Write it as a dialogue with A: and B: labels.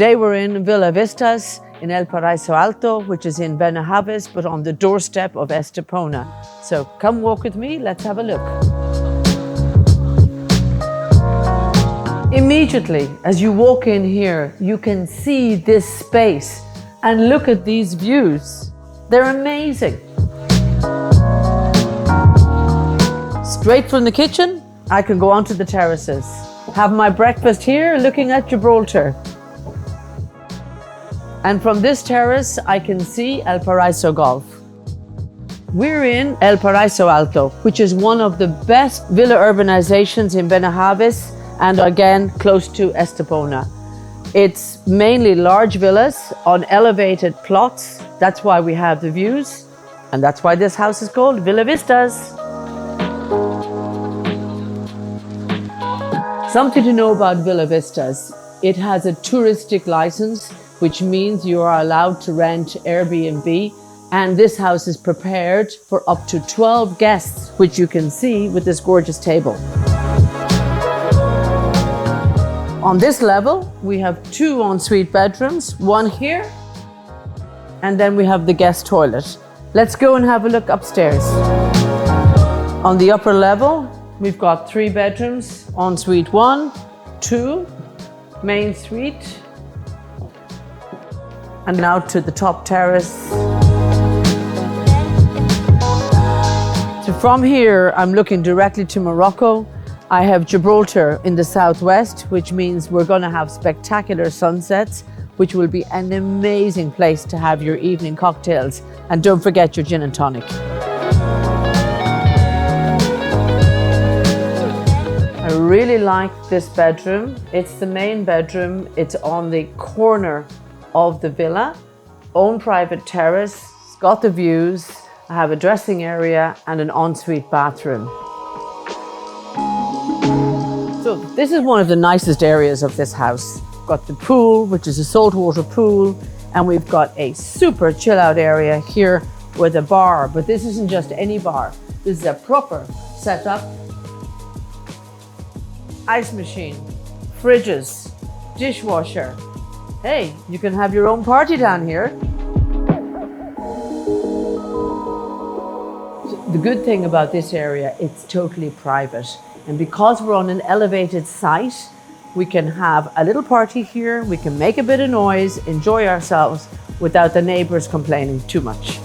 A: Today we're in Villa Vistas in El Paraíso Alto, which is in Benahavís, but on the doorstep of Estepona. So come walk with me, let's have a look. Immediately, as you walk in here, you can see this space and look at these views. They're amazing. Straight from the kitchen, I can go onto the terraces. Have my breakfast here looking at Gibraltar. And from this terrace, I can see El Paraíso Golf. We're in El Paraíso Alto, which is one of the best villa urbanizations in Benahavís and again, close to Estepona. It's mainly large villas on elevated plots. That's why we have the views. And that's why this house is called Villa Vistas. Something to know about Villa Vistas. It has a touristic license, which means you are allowed to rent Airbnb, and this house is prepared for up to 12 guests, which you can see with this gorgeous table. On this level, we have 2 ensuite bedrooms, one here, and then we have the guest toilet. Let's go and have a look upstairs. On the upper level, we've got 3 bedrooms, ensuite 1, 2, main suite, and now to the top terrace. So from here, I'm looking directly to Morocco. I have Gibraltar in the southwest, which means we're going to have spectacular sunsets, which will be an amazing place to have your evening cocktails. And don't forget your gin and tonic. I really like this bedroom. It's the main bedroom. It's on the corner of the villa, own private terrace, it's got the views. I have a dressing area and an ensuite bathroom. So this is one of the nicest areas of this house. We've got the pool, which is a saltwater pool, and we've got a super chill out area here with a bar, but this isn't just any bar. This is a proper setup. Ice machine, fridges, dishwasher. Hey, you can have your own party down here. The good thing about this area, it's totally private. And because we're on an elevated site, we can have a little party here, we can make a bit of noise, enjoy ourselves without the neighbors complaining too much.